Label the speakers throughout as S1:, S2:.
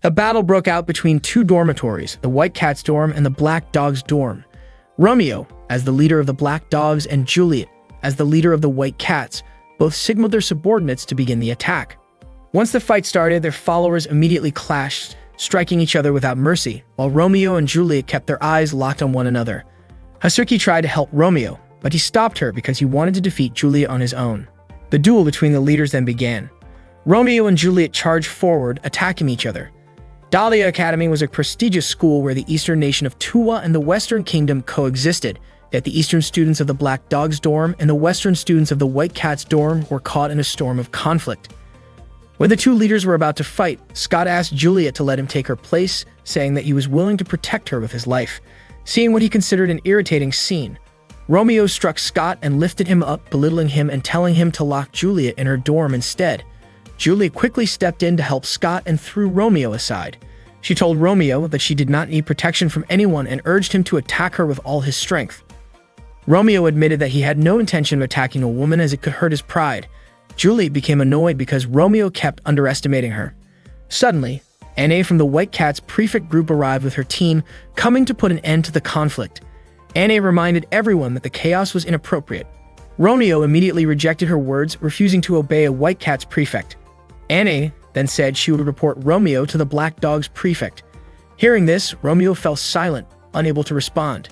S1: A battle broke out between two dormitories, the White Cats' dorm and the Black Dogs' dorm. Romeo, as the leader of the Black Dogs, and Juliet, as the leader of the White Cats, both signaled their subordinates to begin the attack. Once the fight started, their followers immediately clashed, striking each other without mercy, while Romeo and Juliet kept their eyes locked on one another. Hazuki tried to help Romeo, but he stopped her because he wanted to defeat Juliet on his own. The duel between the leaders then began. Romeo and Juliet charged forward, attacking each other. Dahlia Academy was a prestigious school where the eastern nation of Tuwa and the western kingdom coexisted, yet the eastern students of the Black Dogs dorm and the western students of the White Cats dorm were caught in a storm of conflict. When the two leaders were about to fight, Scott asked Juliet to let him take her place, saying that he was willing to protect her with his life. Seeing what he considered an irritating scene, Romeo struck Scott and lifted him up, belittling him and telling him to lock Juliet in her dorm instead. Juliet quickly stepped in to help Scott and threw Romeo aside. She told Romeo that she did not need protection from anyone and urged him to attack her with all his strength. Romeo admitted that he had no intention of attacking a woman as it could hurt his pride. Juliet became annoyed because Romeo kept underestimating her. Suddenly, Anne from the White Cats prefect group arrived with her team, coming to put an end to the conflict. Anne reminded everyone that the chaos was inappropriate. Romeo immediately rejected her words, refusing to obey a White Cats prefect. Anne then said she would report Romeo to the Black Dogs prefect. Hearing this, Romeo fell silent, unable to respond.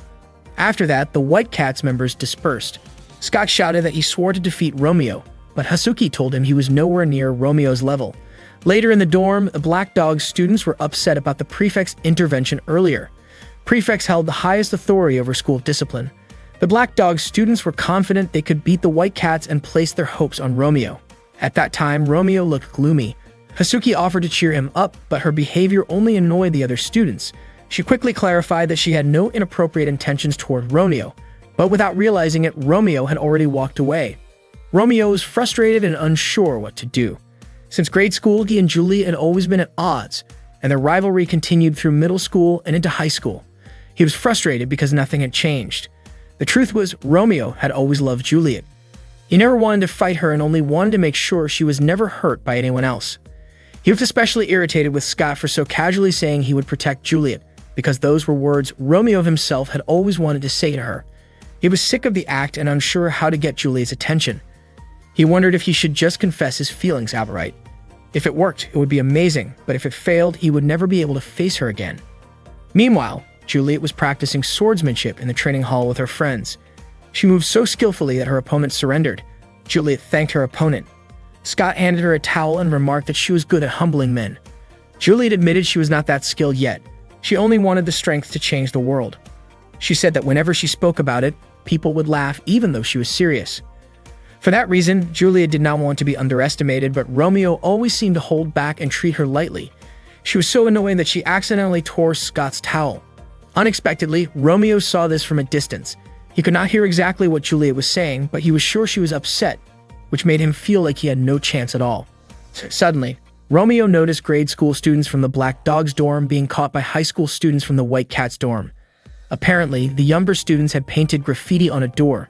S1: After that, the White Cats members dispersed. Scott shouted that he swore to defeat Romeo, but Hazuki told him he was nowhere near Romeo's level. Later in the dorm, the Black Dogs students were upset about the prefect's intervention earlier. Prefects held the highest authority over school discipline. The Black Dogs students were confident they could beat the White Cats and placed their hopes on Romeo. At that time, Romeo looked gloomy. Hazuki offered to cheer him up, but her behavior only annoyed the other students. She quickly clarified that she had no inappropriate intentions toward Romeo, but without realizing it, Romeo had already walked away. Romeo was frustrated and unsure what to do. Since grade school, he and Juliet had always been at odds, and their rivalry continued through middle school and into high school. He was frustrated because nothing had changed. The truth was, Romeo had always loved Juliet. He never wanted to fight her and only wanted to make sure she was never hurt by anyone else. He was especially irritated with Scott for so casually saying he would protect Juliet, because those were words Romeo himself had always wanted to say to her. He was sick of the act and unsure how to get Juliet's attention. He wondered if he should just confess his feelings outright. If it worked, it would be amazing, but if it failed, he would never be able to face her again. Meanwhile, Juliet was practicing swordsmanship in the training hall with her friends. She moved so skillfully that her opponent surrendered. Juliet thanked her opponent. Scott handed her a towel and remarked that she was good at humbling men. Juliet admitted she was not that skilled yet. She only wanted the strength to change the world. She said that whenever she spoke about it, people would laugh even though she was serious. For that reason, Juliet did not want to be underestimated, but Romeo always seemed to hold back and treat her lightly. She was so annoying that she accidentally tore Scott's towel. Unexpectedly, Romeo saw this from a distance. He could not hear exactly what Juliet was saying, but he was sure she was upset, which made him feel like he had no chance at all. Suddenly, Romeo noticed grade school students from the Black Dogs dorm being caught by high school students from the White Cats dorm. Apparently, the younger students had painted graffiti on a door.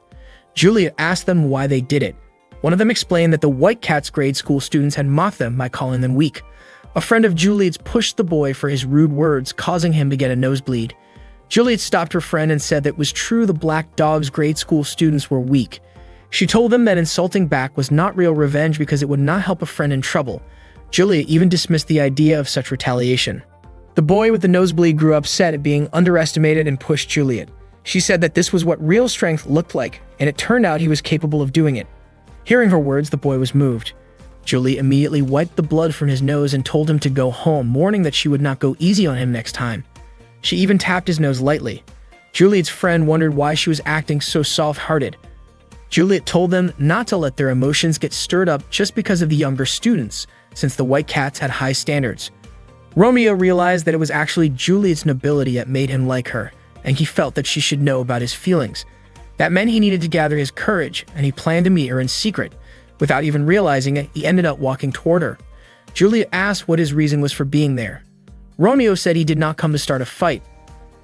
S1: Juliet asked them why they did it. One of them explained that the White Cats grade school students had mocked them by calling them weak. A friend of Juliet's pushed the boy for his rude words, causing him to get a nosebleed. Juliet stopped her friend and said that it was true the Black Dogs grade school students were weak. She told them that insulting back was not real revenge because it would not help a friend in trouble. Juliet even dismissed the idea of such retaliation. The boy with the nosebleed grew upset at being underestimated and pushed Juliet. She said that this was what real strength looked like, and it turned out he was capable of doing it. Hearing her words, the boy was moved. Juliet immediately wiped the blood from his nose and told him to go home, warning that she would not go easy on him next time. She even tapped his nose lightly. Juliet's friend wondered why she was acting so soft-hearted. Juliet told them not to let their emotions get stirred up just because of the younger students, since the White Cats had high standards. Romeo realized that it was actually Juliet's nobility that made him like her, and he felt that she should know about his feelings. That meant he needed to gather his courage, and he planned to meet her in secret. Without even realizing it, he ended up walking toward her. Juliet asked what his reason was for being there. Romeo said he did not come to start a fight.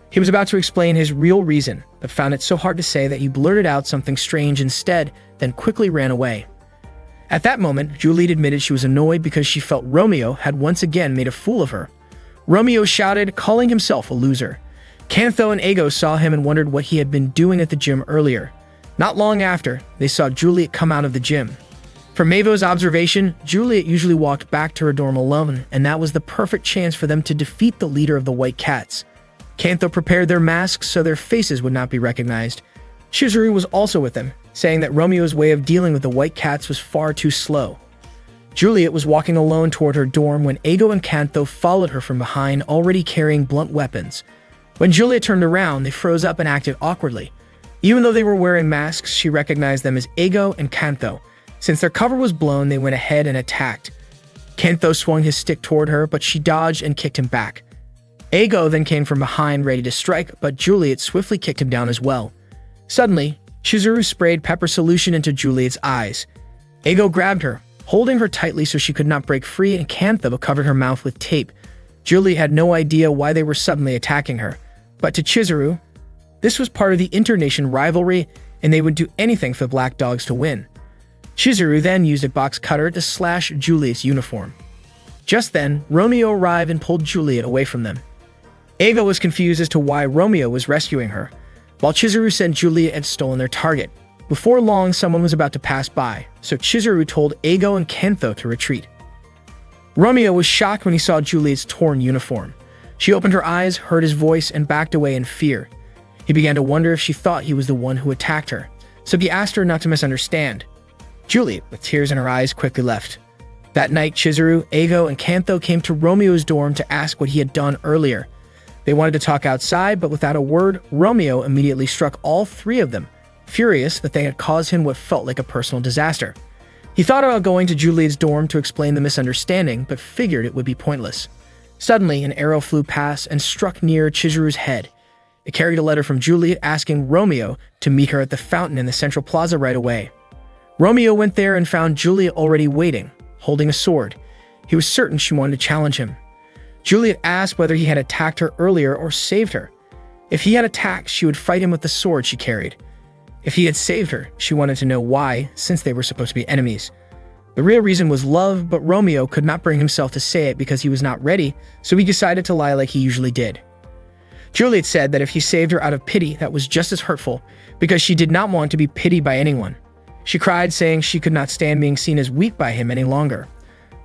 S1: He was about to explain his real reason, but found it so hard to say that he blurted out something strange instead, then quickly ran away. At that moment, Juliet admitted she was annoyed because she felt Romeo had once again made a fool of her. Romeo shouted, calling himself a loser. Cantho and Ego saw him and wondered what he had been doing at the gym earlier. Not long after, they saw Juliet come out of the gym. From Mavo's observation, Juliet usually walked back to her dorm alone, and that was the perfect chance for them to defeat the leader of the White Cats. Cantho prepared their masks so their faces would not be recognized. Chizuru was also with them, saying that Romeo's way of dealing with the White Cats was far too slow. Juliet was walking alone toward her dorm when Ego and Cantho followed her from behind, already carrying blunt weapons. When Juliet turned around, they froze up and acted awkwardly. Even though they were wearing masks, she recognized them as Ego and Cantho. Since their cover was blown, they went ahead and attacked. Cantho swung his stick toward her, but she dodged and kicked him back. Ego then came from behind, ready to strike, but Juliet swiftly kicked him down as well. Suddenly, Chizuru sprayed pepper solution into Juliet's eyes. Ego grabbed her, holding her tightly so she could not break free, and Cantho covered her mouth with tape. Juliet had no idea why they were suddenly attacking her. But to Chizuru, this was part of the internation rivalry, and they would do anything for the Black Dogs to win. Chizuru then used a box cutter to slash Juliet's uniform. Just then, Romeo arrived and pulled Juliet away from them. Ego was confused as to why Romeo was rescuing her, while Chizuru said Juliet had stolen their target. Before long, someone was about to pass by, so Chizuru told Ego and Cantho to retreat. Romeo was shocked when he saw Juliet's torn uniform. She opened her eyes, heard his voice, and backed away in fear. He began to wonder if she thought he was the one who attacked her, so he asked her not to misunderstand. Juliet, with tears in her eyes, quickly left. That night, Chizuru, Ego, and Cantho came to Romeo's dorm to ask what he had done earlier. They wanted to talk outside, but without a word, Romeo immediately struck all three of them, furious that they had caused him what felt like a personal disaster. He thought about going to Juliet's dorm to explain the misunderstanding, but figured it would be pointless. Suddenly, an arrow flew past and struck near Chizuru's head. It carried a letter from Juliet asking Romeo to meet her at the fountain in the central plaza right away. Romeo went there and found Juliet already waiting, holding a sword. He was certain she wanted to challenge him. Juliet asked whether he had attacked her earlier or saved her. If he had attacked, she would fight him with the sword she carried. If he had saved her, she wanted to know why, since they were supposed to be enemies. The real reason was love, but Romeo could not bring himself to say it because he was not ready, so he decided to lie like he usually did. Juliet said that if he saved her out of pity, that was just as hurtful, because she did not want to be pitied by anyone. She cried, saying she could not stand being seen as weak by him any longer.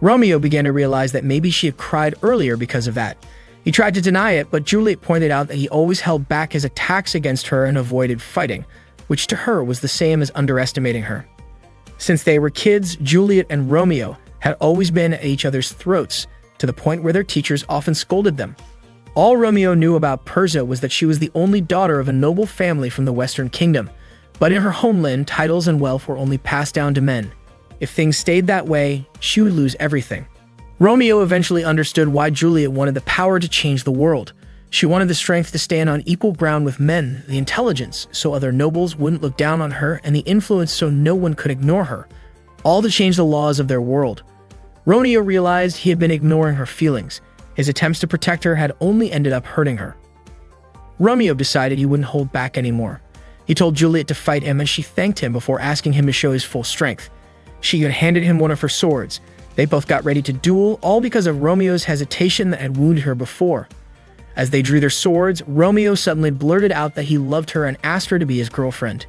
S1: Romeo began to realize that maybe she had cried earlier because of that. He tried to deny it, but Juliet pointed out that he always held back his attacks against her and avoided fighting, which to her was the same as underestimating her. Since they were kids, Juliet and Romeo had always been at each other's throats, to the point where their teachers often scolded them. All Romeo knew about Persia was that she was the only daughter of a noble family from the Western Kingdom, but in her homeland, titles and wealth were only passed down to men. If things stayed that way, she would lose everything. Romeo eventually understood why Juliet wanted the power to change the world. She wanted the strength to stand on equal ground with men, the intelligence so other nobles wouldn't look down on her, and the influence so no one could ignore her, all to change the laws of their world. Romeo realized he had been ignoring her feelings. His attempts to protect her had only ended up hurting her. Romeo decided he wouldn't hold back anymore. He told Juliet to fight him, and she thanked him before asking him to show his full strength. She had handed him one of her swords. They both got ready to duel, all because of Romeo's hesitation that had wounded her before. As they drew their swords, Romeo suddenly blurted out that he loved her and asked her to be his girlfriend.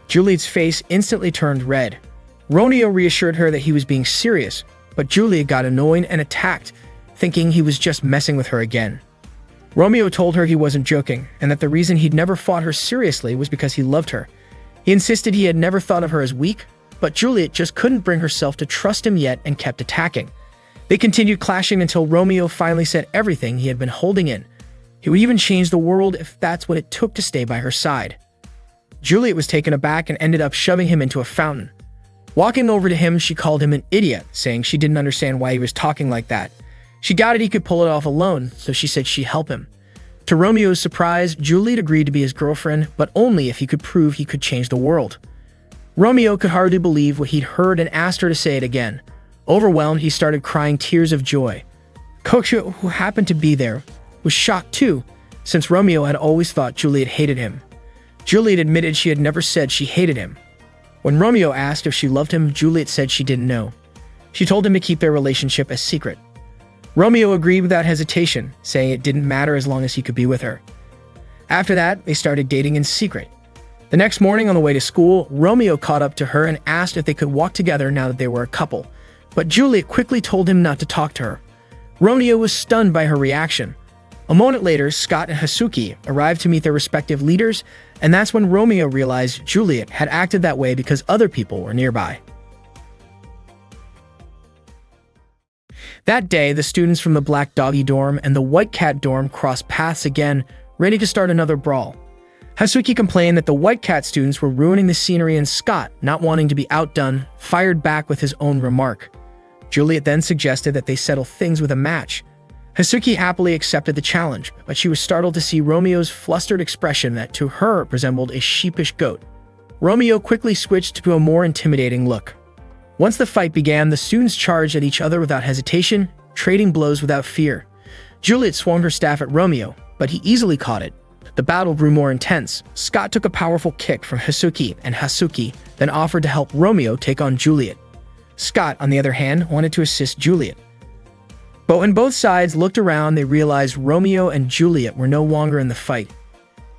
S1: Juliet's face instantly turned red. Romeo reassured her that he was being serious, but Juliet got annoyed and attacked, thinking he was just messing with her again. Romeo told her he wasn't joking, and that the reason he'd never fought her seriously was because he loved her. He insisted he had never thought of her as weak, but Juliet just couldn't bring herself to trust him yet and kept attacking. They continued clashing until Romeo finally said everything he had been holding in. He would even change the world if that's what it took to stay by her side. Juliet was taken aback and ended up shoving him into a fountain. Walking over to him, she called him an idiot, saying she didn't understand why he was talking like that. She doubted he could pull it off alone, so she said she'd help him. To Romeo's surprise, Juliet agreed to be his girlfriend, but only if he could prove he could change the world. Romeo could hardly believe what he'd heard and asked her to say it again. Overwhelmed, he started crying tears of joy. Koksha, who happened to be there, was shocked too, since Romeo had always thought Juliet hated him. Juliet admitted she had never said she hated him. When Romeo asked if she loved him, Juliet said she didn't know. She told him to keep their relationship a secret. Romeo agreed without hesitation, saying it didn't matter as long as he could be with her. After that, they started dating in secret. The next morning on the way to school, Romeo caught up to her and asked if they could walk together now that they were a couple, but Juliet quickly told him not to talk to her. Romeo was stunned by her reaction. A moment later, Scott and Hasuki arrived to meet their respective leaders, and that's when Romeo realized Juliet had acted that way because other people were nearby. That day, the students from the Black Doggy dorm and the White Cat dorm crossed paths again, ready to start another brawl. Hasuki complained that the White Cat students were ruining the scenery, and Scott, not wanting to be outdone, fired back with his own remark. Juliet then suggested that they settle things with a match. Hasuki happily accepted the challenge, but she was startled to see Romeo's flustered expression that to her resembled a sheepish goat. Romeo quickly switched to a more intimidating look. Once the fight began, the students charged at each other without hesitation, trading blows without fear. Juliet swung her staff at Romeo, but he easily caught it. The battle grew more intense. Scott took a powerful kick from Hasuki, and Hasuki then offered to help Romeo take on Juliet. Scott, on the other hand, wanted to assist Juliet. But when both sides looked around, they realized Romeo and Juliet were no longer in the fight.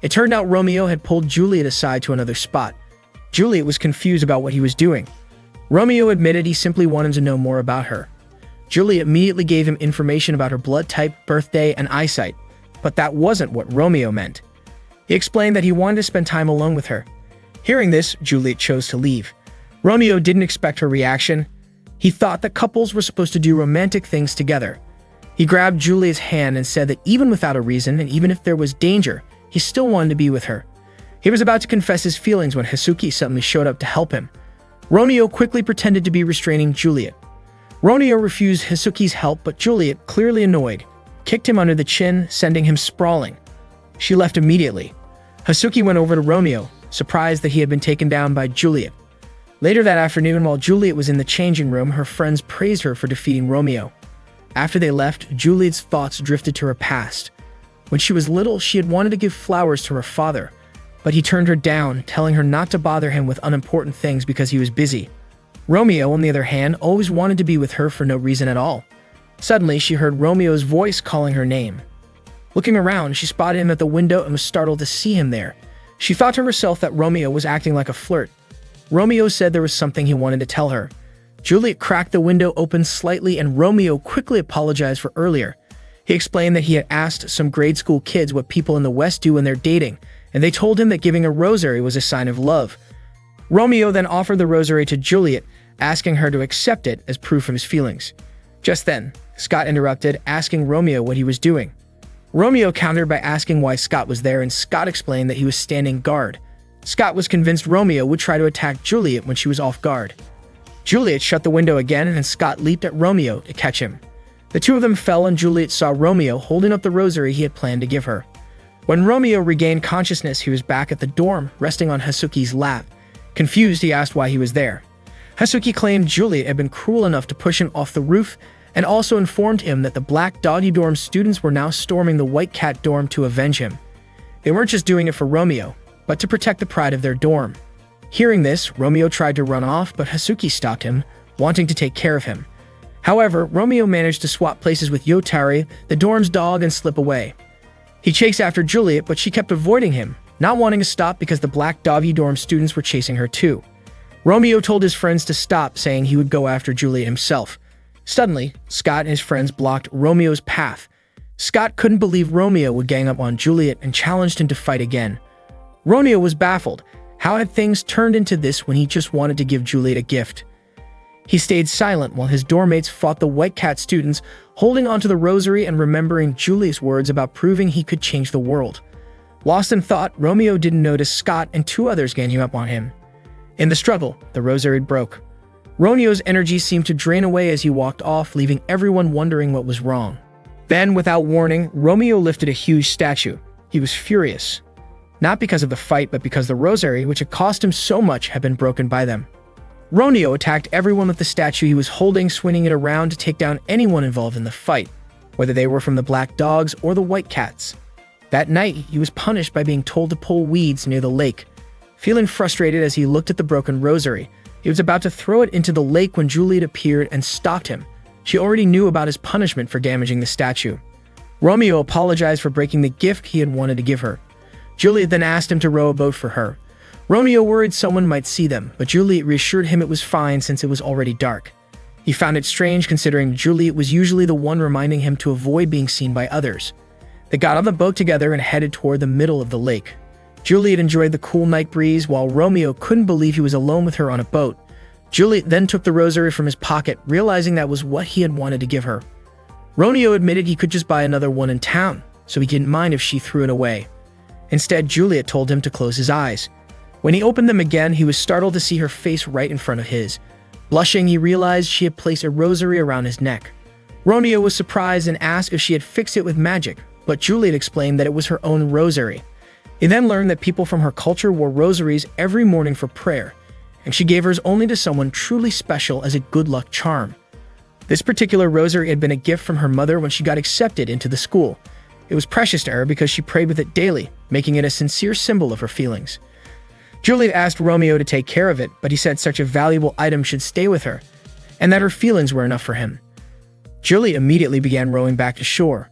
S1: It turned out Romeo had pulled Juliet aside to another spot. Juliet was confused about what he was doing. Romeo admitted he simply wanted to know more about her. Juliet immediately gave him information about her blood type, birthday, and eyesight, but that wasn't what Romeo meant. He explained that he wanted to spend time alone with her. Hearing this, Juliet chose to leave. Romeo didn't expect her reaction. He thought that couples were supposed to do romantic things together. He grabbed Juliet's hand and said that even without a reason, and even if there was danger, he still wanted to be with her. He was about to confess his feelings when Hasuki suddenly showed up to help him. Romeo quickly pretended to be restraining Juliet. Romeo refused Hasuki's help, but Juliet, clearly annoyed, kicked him under the chin, sending him sprawling. She left immediately. Hasuki went over to Romeo, surprised that he had been taken down by Juliet. Later that afternoon, while Juliet was in the changing room, her friends praised her for defeating Romeo. After they left, Juliet's thoughts drifted to her past. When she was little, she had wanted to give flowers to her father, but he turned her down, telling her not to bother him with unimportant things because he was busy. Romeo, on the other hand, always wanted to be with her for no reason at all. Suddenly, she heard Romeo's voice calling her name. Looking around, she spotted him at the window and was startled to see him there. She thought to herself that Romeo was acting like a flirt. Romeo said there was something he wanted to tell her. Juliet cracked the window open slightly, and Romeo quickly apologized for earlier. He explained that he had asked some grade school kids what people in the West do when they're dating, and they told him that giving a rosary was a sign of love. Romeo then offered the rosary to Juliet, asking her to accept it as proof of his feelings. Just then, Scott interrupted, asking Romeo what he was doing. Romeo countered by asking why Scott was there, and Scott explained that he was standing guard. Scott was convinced Romeo would try to attack Juliet when she was off guard. Juliet shut the window again, and Scott leaped at Romeo to catch him. The two of them fell, and Juliet saw Romeo holding up the rosary he had planned to give her. When Romeo regained consciousness, he was back at the dorm, resting on Hasuki's lap. Confused, he asked why he was there. Hasuki claimed Juliet had been cruel enough to push him off the roof, and also informed him that the Black Doggy dorm students were now storming the White Cat dorm to avenge him. They weren't just doing it for Romeo, but to protect the pride of their dorm. Hearing this, Romeo tried to run off, but Hasuki stopped him, wanting to take care of him. However, Romeo managed to swap places with Yotari, the dorm's dog, and slip away. He chased after Juliet, but she kept avoiding him, not wanting to stop because the Black Doggy dorm students were chasing her too. Romeo told his friends to stop, saying he would go after Juliet himself. Suddenly, Scott and his friends blocked Romeo's path. Scott couldn't believe Romeo would gang up on Juliet and challenged him to fight again. Romeo was baffled. How had things turned into this when he just wanted to give Juliet a gift? He stayed silent while his dorm mates fought the White Cat students, holding onto the rosary and remembering Juliet's words about proving he could change the world. Lost in thought, Romeo didn't notice Scott and two others ganging up on him. In the struggle, the rosary broke. Romeo's energy seemed to drain away as he walked off, leaving everyone wondering what was wrong. Then, without warning, Romeo lifted a huge statue. He was furious. Not because of the fight, but because the rosary, which had cost him so much, had been broken by them. Romeo attacked everyone with the statue he was holding, swinging it around to take down anyone involved in the fight, whether they were from the Black Dogs or the White Cats. That night, he was punished by being told to pull weeds near the lake. Feeling frustrated as he looked at the broken rosary, he was about to throw it into the lake when Juliet appeared and stopped him. She already knew about his punishment for damaging the statue. Romeo apologized for breaking the gift he had wanted to give her. Juliet then asked him to row a boat for her. Romeo worried someone might see them, but Juliet reassured him it was fine since it was already dark. He found it strange considering Juliet was usually the one reminding him to avoid being seen by others. They got on the boat together and headed toward the middle of the lake. Juliet enjoyed the cool night breeze while Romeo couldn't believe he was alone with her on a boat. Juliet then took the rosary from his pocket, realizing that was what he had wanted to give her. Romeo admitted he could just buy another one in town, so he didn't mind if she threw it away. Instead, Juliet told him to close his eyes. When he opened them again, he was startled to see her face right in front of his. Blushing, he realized she had placed a rosary around his neck. Romeo was surprised and asked if she had fixed it with magic, but Juliet explained that it was her own rosary. He then learned that people from her culture wore rosaries every morning for prayer, and she gave hers only to someone truly special as a good luck charm. This particular rosary had been a gift from her mother when she got accepted into the school. It was precious to her because she prayed with it daily, making it a sincere symbol of her feelings. Juliet asked Romeo to take care of it, but he said such a valuable item should stay with her, and that her feelings were enough for him. Juliet immediately began rowing back to shore.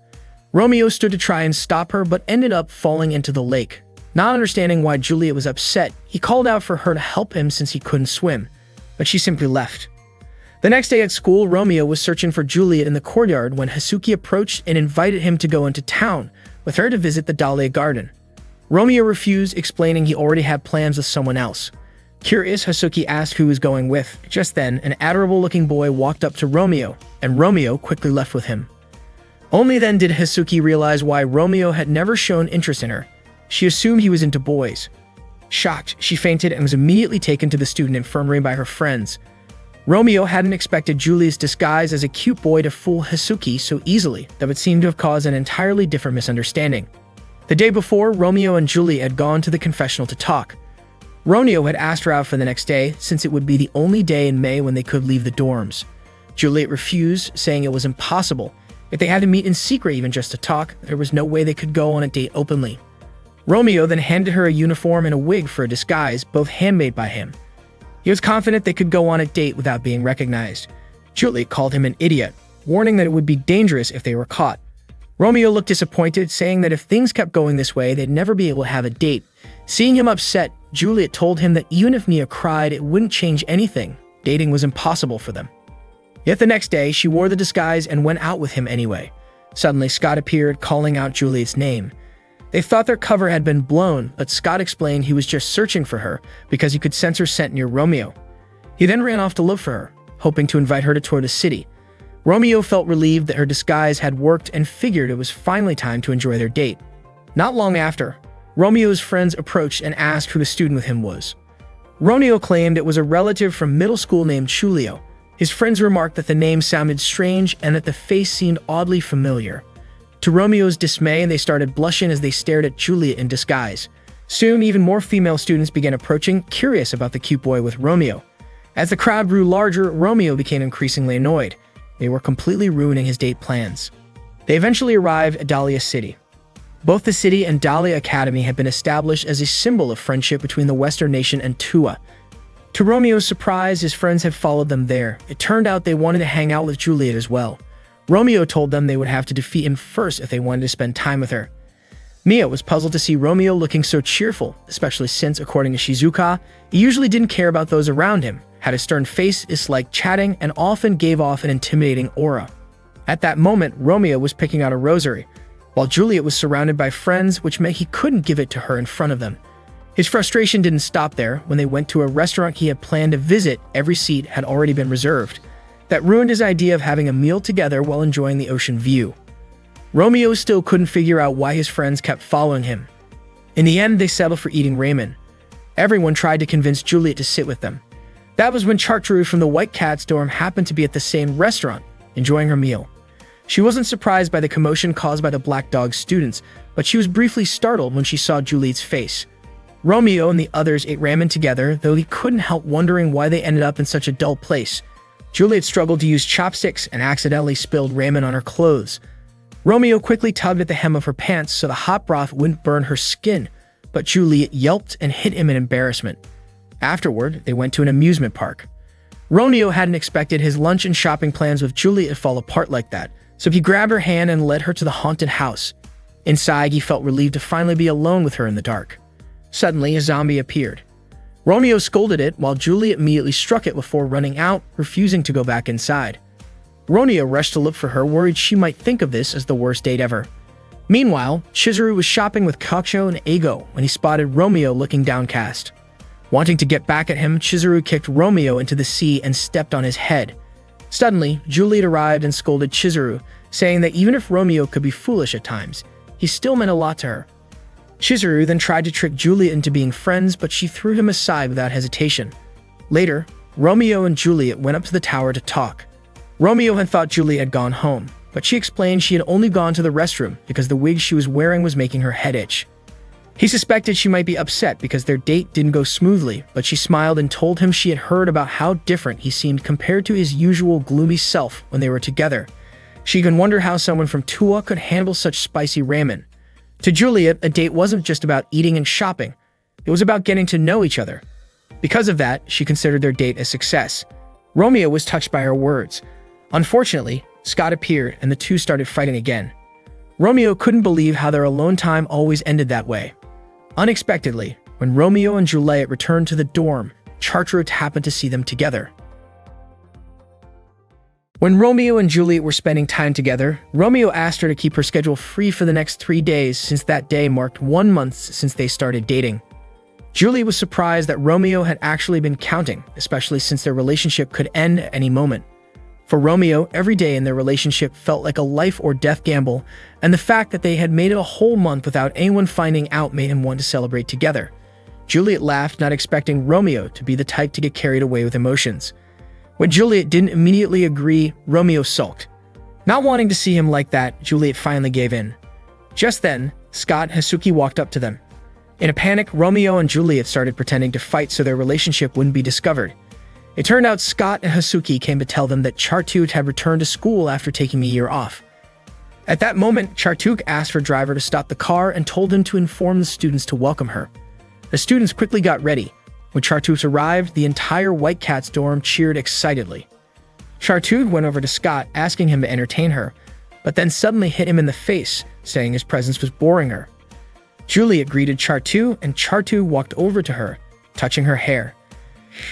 S1: Romeo stood to try and stop her, but ended up falling into the lake. Not understanding why Juliet was upset, he called out for her to help him since he couldn't swim, but she simply left. The next day at school, Romeo was searching for Juliet in the courtyard when Hasuki approached and invited him to go into town with her to visit the Dahlia Garden. Romeo refused, explaining he already had plans with someone else. Curious, Hasuki asked who he was going with. Just then, an adorable-looking boy walked up to Romeo, and Romeo quickly left with him. Only then did Hasuki realize why Romeo had never shown interest in her. She assumed he was into boys. Shocked, she fainted and was immediately taken to the student infirmary by her friends. Romeo hadn't expected Juliet's disguise as a cute boy to fool Hasuki so easily that would seem to have caused an entirely different misunderstanding. The day before, Romeo and Juliet had gone to the confessional to talk. Romeo had asked her out for the next day, since it would be the only day in May when they could leave the dorms. Juliet refused, saying it was impossible. If they had to meet in secret even just to talk, there was no way they could go on a date openly. Romeo then handed her a uniform and a wig for a disguise, both handmade by him. He was confident they could go on a date without being recognized. Juliet called him an idiot, warning that it would be dangerous if they were caught. Romeo looked disappointed, saying that if things kept going this way, they'd never be able to have a date. Seeing him upset, Juliet told him that even if Mia cried, it wouldn't change anything. Dating was impossible for them. Yet the next day, she wore the disguise and went out with him anyway. Suddenly, Scott appeared, calling out Juliet's name. They thought their cover had been blown, but Scott explained he was just searching for her because he could sense her scent near Romeo. He then ran off to look for her, hoping to invite her to tour the city. Romeo felt relieved that her disguise had worked and figured it was finally time to enjoy their date. Not long after, Romeo's friends approached and asked who the student with him was. Romeo claimed it was a relative from middle school named Chulio. His friends remarked that the name sounded strange and that the face seemed oddly familiar. To Romeo's dismay, they started blushing as they stared at Juliet in disguise. Soon, even more female students began approaching, curious about the cute boy with Romeo. As the crowd grew larger, Romeo became increasingly annoyed. They were completely ruining his date plans. They eventually arrived at Dahlia City. Both the city and Dahlia Academy had been established as a symbol of friendship between the Western nation and Tua. To Romeo's surprise, his friends had followed them there. It turned out they wanted to hang out with Juliet as well. Romeo told them they would have to defeat him first if they wanted to spend time with her. Mia was puzzled to see Romeo looking so cheerful, especially since, according to Shizuka, he usually didn't care about those around him, had a stern face, disliked chatting, and often gave off an intimidating aura. At that moment, Romeo was picking out a rosary, while Juliet was surrounded by friends, which meant he couldn't give it to her in front of them. His frustration didn't stop there. When they went to a restaurant he had planned to visit, every seat had already been reserved. That ruined his idea of having a meal together while enjoying the ocean view. Romeo still couldn't figure out why his friends kept following him. In the end, they settled for eating ramen. Everyone tried to convince Juliet to sit with them. That was when Chartreuse from the White Cat's dorm happened to be at the same restaurant, enjoying her meal. She wasn't surprised by the commotion caused by the Black Dog students, but she was briefly startled when she saw Juliet's face. Romeo and the others ate ramen together, though he couldn't help wondering why they ended up in such a dull place. Juliet struggled to use chopsticks and accidentally spilled ramen on her clothes. Romeo quickly tugged at the hem of her pants so the hot broth wouldn't burn her skin, but Juliet yelped and hit him in embarrassment. Afterward, they went to an amusement park. Romeo hadn't expected his lunch and shopping plans with Juliet to fall apart like that, so he grabbed her hand and led her to the haunted house. Inside, he felt relieved to finally be alone with her in the dark. Suddenly, a zombie appeared. Romeo scolded it while Juliet immediately struck it before running out, refusing to go back inside. Romeo rushed to look for her, worried she might think of this as the worst date ever. Meanwhile, Chizuru was shopping with Kakuyo and Eigo when he spotted Romeo looking downcast. Wanting to get back at him, Chizuru kicked Romeo into the sea and stepped on his head. Suddenly, Juliet arrived and scolded Chizuru, saying that even if Romeo could be foolish at times, he still meant a lot to her. Chizuru then tried to trick Juliet into being friends, but she threw him aside without hesitation. Later, Romeo and Juliet went up to the tower to talk. Romeo had thought Juliet had gone home, but she explained she had only gone to the restroom because the wig she was wearing was making her head itch. He suspected she might be upset because their date didn't go smoothly, but she smiled and told him she had heard about how different he seemed compared to his usual gloomy self when they were together. She can wonder how someone from Tua could handle such spicy ramen. To Juliet, a date wasn't just about eating and shopping. It was about getting to know each other. Because of that, she considered their date a success. Romeo was touched by her words. Unfortunately, Scott appeared and the two started fighting again. Romeo couldn't believe how their alone time always ended that way. Unexpectedly, when Romeo and Juliet returned to the dorm, Chartreux happened to see them together. When Romeo and Juliet were spending time together, Romeo asked her to keep her schedule free for the next 3 days since that day marked 1 month since they started dating. Juliet was surprised that Romeo had actually been counting, especially since their relationship could end at any moment. For Romeo, every day in their relationship felt like a life or death gamble, and the fact that they had made it a whole month without anyone finding out made him want to celebrate together. Juliet laughed, not expecting Romeo to be the type to get carried away with emotions. When Juliet didn't immediately agree, Romeo sulked. Not wanting to see him like that, Juliet finally gave in. Just then, Scott and Hasuki walked up to them. In a panic, Romeo and Juliet started pretending to fight so their relationship wouldn't be discovered. It turned out Scott and Hasuki came to tell them that Chartreux had returned to school after taking a year off. At that moment, Chartreux asked for a driver to stop the car and told him to inform the students to welcome her. The students quickly got ready. When Chartreux arrived, the entire White Cats dorm cheered excitedly. Chartreux went over to Scott, asking him to entertain her, but then suddenly hit him in the face, saying his presence was boring her. Juliet greeted Chartreux, and Chartreux walked over to her, touching her hair.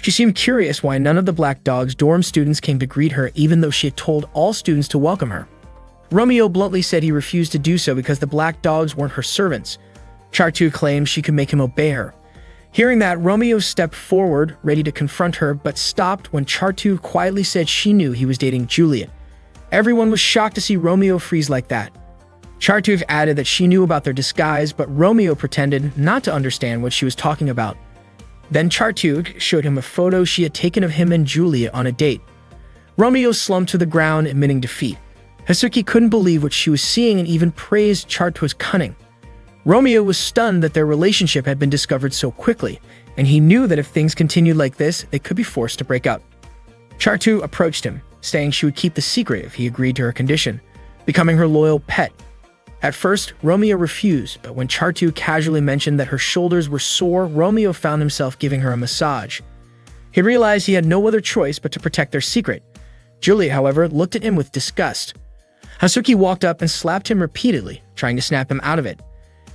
S1: She seemed curious why none of the Black Dog's dorm students came to greet her even though she had told all students to welcome her. Romeo bluntly said he refused to do so because the Black Dogs weren't her servants. Chartreux claimed she could make him obey her. Hearing that, Romeo stepped forward, ready to confront her, but stopped when Chartreux quietly said she knew he was dating Juliet. Everyone was shocked to see Romeo freeze like that. Chartreux added that she knew about their disguise, but Romeo pretended not to understand what she was talking about. Then Chartreux showed him a photo she had taken of him and Juliet on a date. Romeo slumped to the ground, admitting defeat. Hasuki couldn't believe what she was seeing and even praised Chartreux's cunning. Romeo was stunned that their relationship had been discovered so quickly, and he knew that if things continued like this, they could be forced to break up. Chartreux approached him, saying she would keep the secret if he agreed to her condition, becoming her loyal pet. At first, Romeo refused, but when Chartreux casually mentioned that her shoulders were sore, Romeo found himself giving her a massage. He realized he had no other choice but to protect their secret. Juliet, however, looked at him with disgust. Hasuki walked up and slapped him repeatedly, trying to snap him out of it.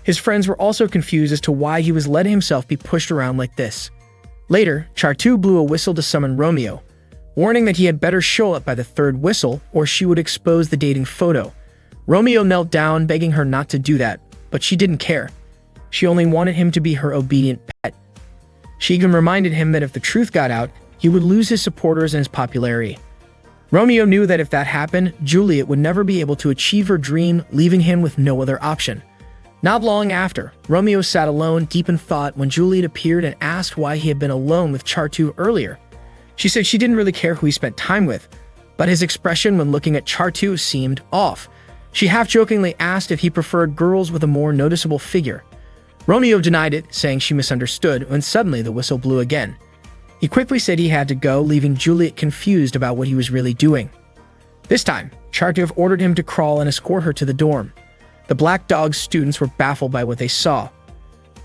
S1: His friends were also confused as to why he was letting himself be pushed around like this. Later, Chartreux blew a whistle to summon Romeo, warning that he had better show up by the third whistle or she would expose the dating photo. Romeo knelt down, begging her not to do that, but she didn't care. She only wanted him to be her obedient pet. She even reminded him that if the truth got out, he would lose his supporters and his popularity. Romeo knew that if that happened, Juliet would never be able to achieve her dream, leaving him with no other option. Not long after, Romeo sat alone, deep in thought, when Juliet appeared and asked why he had been alone with Chartreux earlier. She said she didn't really care who he spent time with, but his expression when looking at Chartreux seemed off. She half-jokingly asked if he preferred girls with a more noticeable figure. Romeo denied it, saying she misunderstood, when suddenly the whistle blew again. He quickly said he had to go, leaving Juliet confused about what he was really doing. This time, Chartreux ordered him to crawl and escort her to the dorm. The Black Dog's students were baffled by what they saw.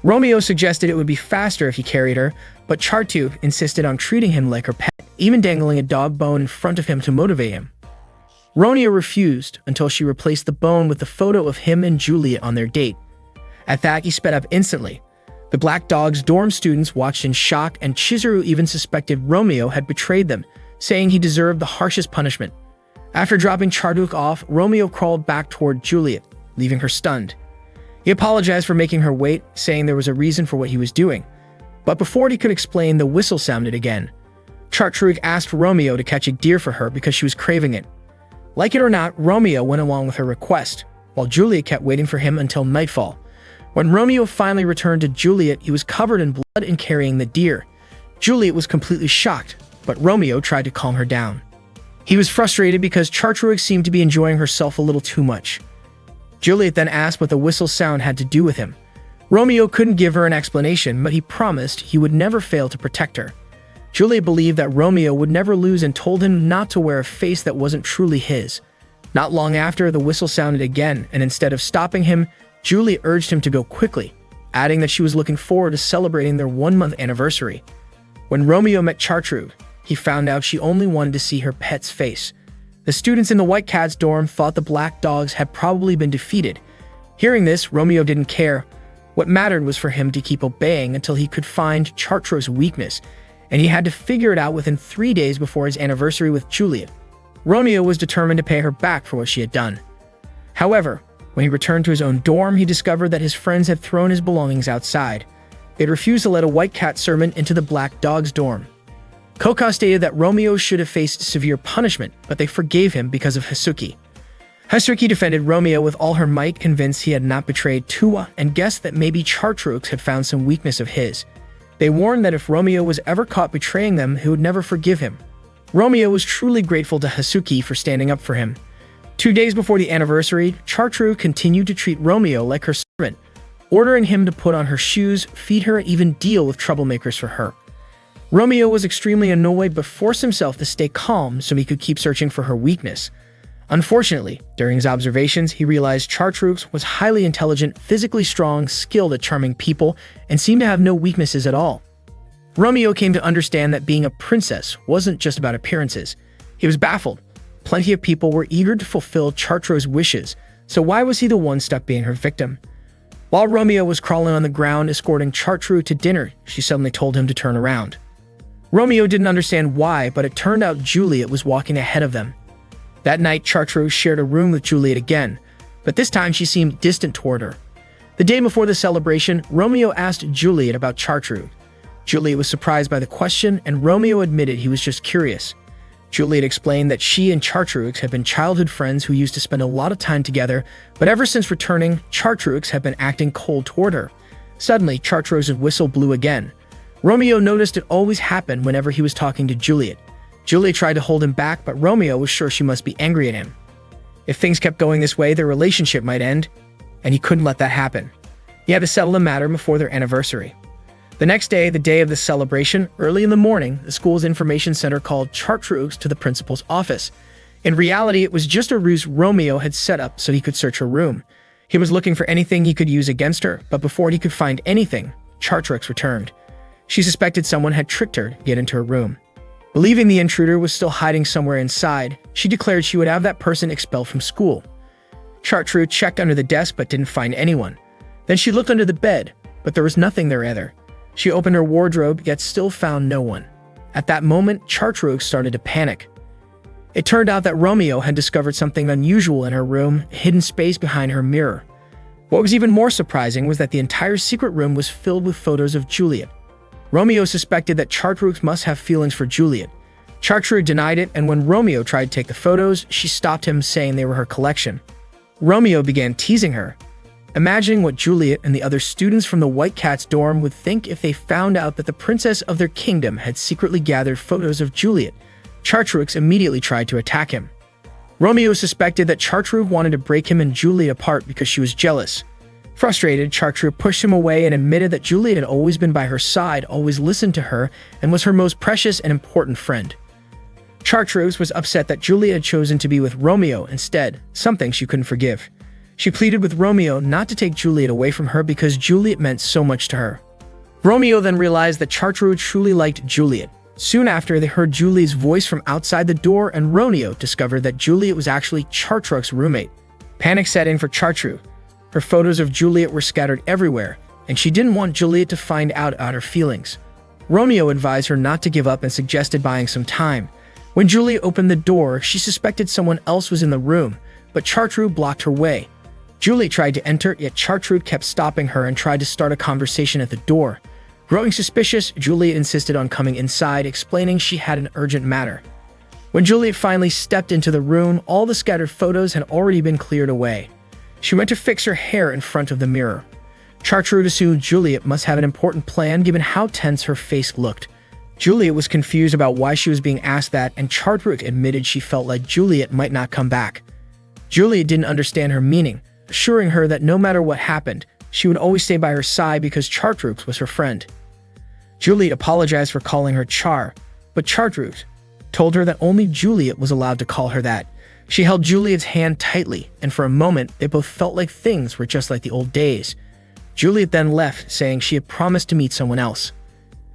S1: Romeo suggested it would be faster if he carried her, but Chartreux insisted on treating him like her pet. even dangling a dog bone in front of him to motivate him. Romeo refused until she replaced the bone with the photo of him and Juliet on their date. At that, he sped up instantly. The Black Dog's dorm students watched in shock, and Chizuru even suspected Romeo had betrayed them, saying he deserved the harshest punishment. After dropping Charduk off, Romeo crawled back toward Juliet, leaving her stunned. He apologized for making her wait, saying there was a reason for what he was doing. But before he could explain, the whistle sounded again. Charduk asked Romeo to catch a deer for her because she was craving it. Like it or not, Romeo went along with her request, while Juliet kept waiting for him until nightfall. When Romeo finally returned to Juliet, he was covered in blood and carrying the deer. Juliet was completely shocked, but Romeo tried to calm her down. He was frustrated because Charduk seemed to be enjoying herself a little too much. Juliet then asked what the whistle sound had to do with him. Romeo couldn't give her an explanation, but he promised he would never fail to protect her. Juliet believed that Romeo would never lose and told him not to wear a face that wasn't truly his. Not long after, the whistle sounded again, and instead of stopping him, Juliet urged him to go quickly, adding that she was looking forward to celebrating their 1-month anniversary. When Romeo met Charduk, he found out she only wanted to see her pet's face. The students in the White Cat's dorm thought the Black Dogs had probably been defeated. Hearing this, Romeo didn't care. What mattered was for him to keep obeying until he could find Charduk's weakness, and he had to figure it out within 3 days before his anniversary with Juliet. Romeo was determined to pay her back for what she had done. However, when he returned to his own dorm, he discovered that his friends had thrown his belongings outside. They'd refused to let a White Cat servant into the Black Dog's dorm. Koka stated that Romeo should have faced severe punishment, but they forgave him because of Hasuki. Hasuki defended Romeo with all her might, convinced he had not betrayed Tuwa, and guessed that maybe Charduk had found some weakness of his. They warned that if Romeo was ever caught betraying them, he would never forgive him. Romeo was truly grateful to Hasuki for standing up for him. 2 days before the anniversary, Charduk continued to treat Romeo like her servant, ordering him to put on her shoes, feed her, and even deal with troublemakers for her. Romeo was extremely annoyed but forced himself to stay calm so he could keep searching for her weakness. Unfortunately, during his observations, he realized Charduk was highly intelligent, physically strong, skilled at charming people, and seemed to have no weaknesses at all. Romeo came to understand that being a princess wasn't just about appearances. He was baffled. Plenty of people were eager to fulfill Charduk's wishes, so why was he the one stuck being her victim? While Romeo was crawling on the ground escorting Charduk to dinner, she suddenly told him to turn around. Romeo didn't understand why, but it turned out Juliet was walking ahead of them. That night, Charduk shared a room with Juliet again, but this time she seemed distant toward her. The day before the celebration, Romeo asked Juliet about Charduk. Juliet was surprised by the question, and Romeo admitted he was just curious. Juliet explained that she and Charduk had been childhood friends who used to spend a lot of time together, but ever since returning, Charduk had been acting cold toward her. Suddenly, Charduk's whistle blew again. Romeo noticed it always happened whenever he was talking to Juliet. Juliet tried to hold him back, but Romeo was sure she must be angry at him. If things kept going this way, their relationship might end, and he couldn't let that happen. He had to settle the matter before their anniversary. The next day, the day of the celebration, early in the morning, the school's information center called Charduk to the principal's office. In reality, it was just a ruse Romeo had set up so he could search her room. He was looking for anything he could use against her, but before he could find anything, Charduk returned. She suspected someone had tricked her to get into her room. Believing the intruder was still hiding somewhere inside, she declared she would have that person expelled from school. Charduk checked under the desk but didn't find anyone. Then she looked under the bed, but there was nothing there either. She opened her wardrobe yet still found no one. At that moment, Charduk started to panic. It turned out that Romeo had discovered something unusual in her room, a hidden space behind her mirror. What was even more surprising was that the entire secret room was filled with photos of Juliet. Romeo suspected that Charduk must have feelings for Juliet. Charduk denied it, and when Romeo tried to take the photos, she stopped him, saying they were her collection. Romeo began teasing her, imagining what Juliet and the other students from the White Cat's dorm would think if they found out that the princess of their kingdom had secretly gathered photos of Juliet. Charduk immediately tried to attack him. Romeo suspected that Charduk wanted to break him and Juliet apart because she was jealous. Frustrated, Charduk pushed him away and admitted that Juliet had always been by her side, always listened to her, and was her most precious and important friend. Charduk was upset that Juliet had chosen to be with Romeo instead, something she couldn't forgive. She pleaded with Romeo not to take Juliet away from her because Juliet meant so much to her. Romeo then realized that Charduk truly liked Juliet. Soon after, they heard Juliet's voice from outside the door, and Romeo discovered that Juliet was actually Chartruk's roommate. Panic set in for Chartruk. Her photos of Juliet were scattered everywhere, and she didn't want Juliet to find out about her feelings. Romeo advised her not to give up and suggested buying some time. When Juliet opened the door, she suspected someone else was in the room, but Chartruk blocked her way. Juliet tried to enter, yet Chartruk kept stopping her and tried to start a conversation at the door. Growing suspicious, Juliet insisted on coming inside, explaining she had an urgent matter. When Juliet finally stepped into the room, all the scattered photos had already been cleared away. She went to fix her hair in front of the mirror. Chartruk assumed Juliet must have an important plan given how tense her face looked. Juliet was confused about why she was being asked that, and Chartruk admitted she felt like Juliet might not come back. Juliet didn't understand her meaning, assuring her that no matter what happened, she would always stay by her side because Chartruk was her friend. Juliet apologized for calling her Char, but Chartruk told her that only Juliet was allowed to call her that. She held Juliet's hand tightly, and for a moment, they both felt like things were just like the old days. Juliet then left, saying she had promised to meet someone else.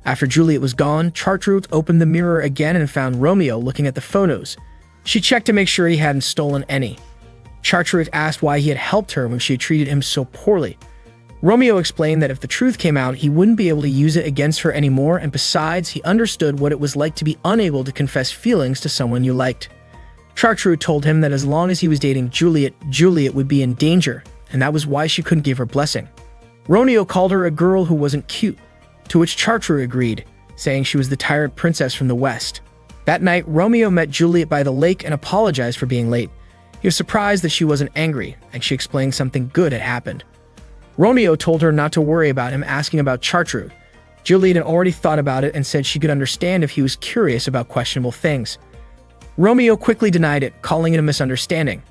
S1: After Juliet was gone, Chartruk opened the mirror again and found Romeo looking at the photos. She checked to make sure he hadn't stolen any. Chartruk asked why he had helped her when she had treated him so poorly. Romeo explained that if the truth came out, he wouldn't be able to use it against her anymore, and besides, he understood what it was like to be unable to confess feelings to someone you liked. Chartruk told him that as long as he was dating Juliet, Juliet would be in danger, and that was why she couldn't give her blessing. Romeo called her a girl who wasn't cute, to which Chartruk agreed, saying she was the tired princess from the West. That night, Romeo met Juliet by the lake and apologized for being late. He was surprised that she wasn't angry, and she explained something good had happened. Romeo told her not to worry about him asking about Chartruk. Juliet had already thought about it and said she could understand if he was curious about questionable things. Romeo quickly denied it, calling it a misunderstanding.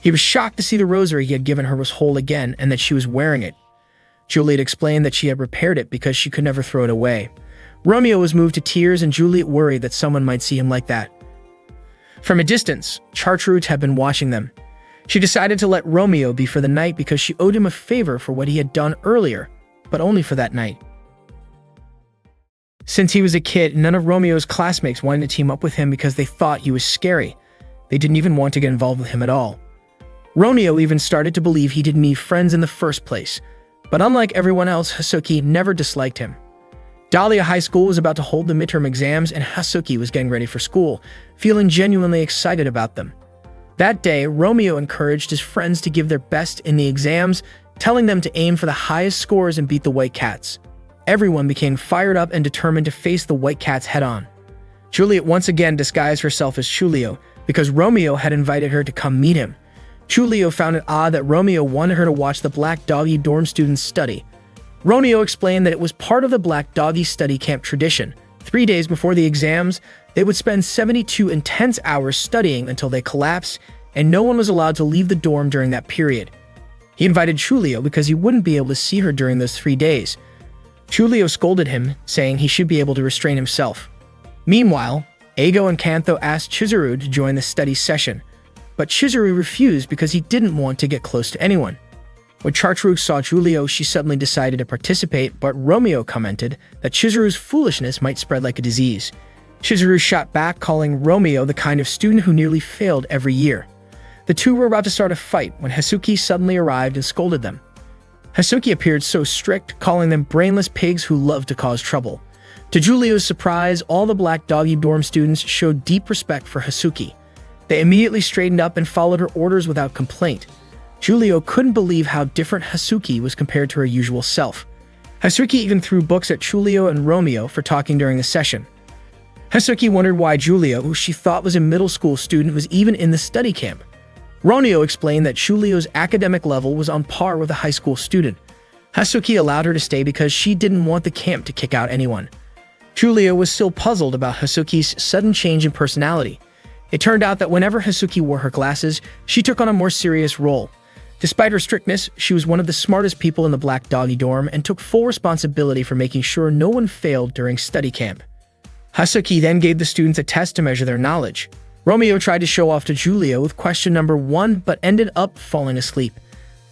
S1: He was shocked to see the rosary he had given her was whole again and that she was wearing it. Juliet explained that she had repaired it because she could never throw it away. Romeo was moved to tears, and Juliet worried that someone might see him like that. From a distance, Chartruk had been watching them. She decided to let Romeo be for the night because she owed him a favor for what he had done earlier, but only for that night. Since he was a kid, none of Romeo's classmates wanted to team up with him because they thought he was scary. They didn't even want to get involved with him at all. Romeo even started to believe he didn't need friends in the first place. But unlike everyone else, Hasuki never disliked him. Dahlia High School was about to hold the midterm exams, and Hasuki was getting ready for school, feeling genuinely excited about them. That day, Romeo encouraged his friends to give their best in the exams, telling them to aim for the highest scores and beat the White Cats. Everyone became fired up and determined to face the White Cats head-on. Juliet once again disguised herself as Chulio because Romeo had invited her to come meet him. Chulio found it odd that Romeo wanted her to watch the Black Doggy dorm students study. Romeo explained that it was part of the Black Doggy study camp tradition. 3 days before the exams, they would spend 72 intense hours studying until they collapsed, and no one was allowed to leave the dorm during that period. He invited Chulio because he wouldn't be able to see her during those 3 days. Chulio scolded him, saying he should be able to restrain himself. Meanwhile, Eigo and Kantho asked Chizuru to join the study session, but Chizuru refused because he didn't want to get close to anyone. When Chartruk saw Chulio, she suddenly decided to participate, but Romeo commented that Chizuru's foolishness might spread like a disease. Chizuru shot back, calling Romeo the kind of student who nearly failed every year. The two were about to start a fight when Hasuki suddenly arrived and scolded them. Hasuki appeared so strict, calling them brainless pigs who loved to cause trouble. To Julio's surprise, all the Black Doggy dorm students showed deep respect for Hasuki. They immediately straightened up and followed her orders without complaint. Julio couldn't believe how different Hasuki was compared to her usual self. Hasuki even threw books at Chulio and Romeo for talking during the session. Hasuki wondered why Julio, who she thought was a middle school student, was even in the study camp. Romeo explained that Chulio's academic level was on par with a high school student. Hasuki allowed her to stay because she didn't want the camp to kick out anyone. Chulio was still puzzled about Hasuki's sudden change in personality. It turned out that whenever Hasuki wore her glasses, she took on a more serious role. Despite her strictness, she was one of the smartest people in the Black Doggy dorm and took full responsibility for making sure no one failed during study camp. Hasuki then gave the students a test to measure their knowledge. Romeo tried to show off to Julio with question number 1, but ended up falling asleep.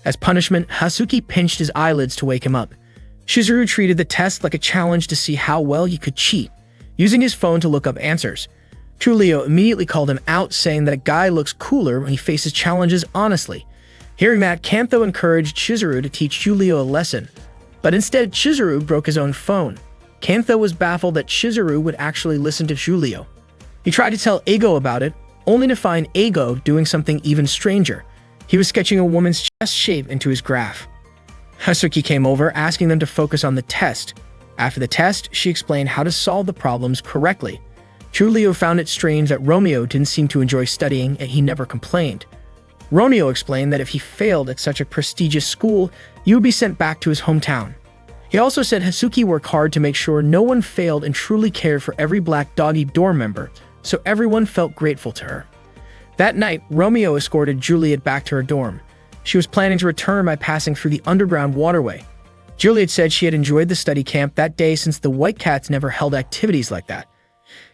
S1: As punishment, Hasuki pinched his eyelids to wake him up. Chizuru treated the test like a challenge to see how well he could cheat. using his phone to look up answers. Giulio immediately called him out, saying that a guy looks cooler when he faces challenges honestly. Hearing that, Kantho encouraged Chizuru to teach Giulio a lesson, but instead Chizuru broke his own phone. Kantho was baffled that Chizuru would actually listen to Giulio. He tried to tell Eigo about it, only to find Eigo doing something even stranger. He was sketching a woman's chest shape into his graph. Hazuki came over, asking them to focus on the test. After the test, she explained how to solve the problems correctly. Giulio found it strange that Romeo didn't seem to enjoy studying, and he never complained. Romeo explained that if he failed at such a prestigious school, he would be sent back to his hometown. He also said Hazuki worked hard to make sure no one failed and truly cared for every Black Doggy dorm member, so everyone felt grateful to her. That night, Romeo escorted Juliet back to her dorm. She was planning to return by passing through the underground waterway. Juliet said she had enjoyed the study camp that day since the White Cats never held activities like that.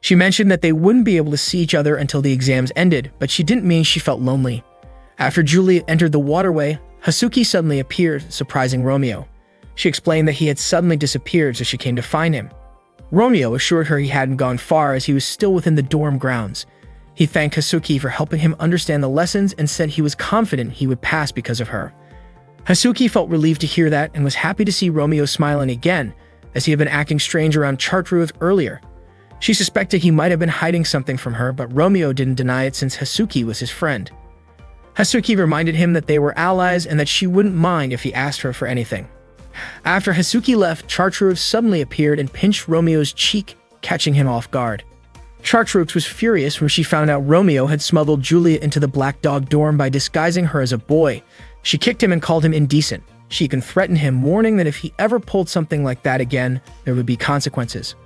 S1: She mentioned that they wouldn't be able to see each other until the exams ended, but she didn't mean she felt lonely. After Juliet entered the waterway, Hazuki suddenly appeared, surprising Romeo. She explained that he had suddenly disappeared, so she came to find him. Romeo assured her he hadn't gone far as he was still within the dorm grounds. He thanked Hazuki for helping him understand the lessons and said he was confident he would pass because of her. Hazuki felt relieved to hear that and was happy to see Romeo smiling again, as he had been acting strange around Chartreuse earlier. She suspected he might have been hiding something from her, but Romeo didn't deny it since Hazuki was his friend. Hazuki reminded him that they were allies and that she wouldn't mind if he asked her for anything. After Hazuki left, Chartreuse suddenly appeared and pinched Romeo's cheek, catching him off guard. Chartreuse was furious when she found out Romeo had smuggled Juliet into the Black Dog dorm by disguising her as a boy. She kicked him and called him indecent. She even threatened him, warning that if he ever pulled something like that again, there would be consequences.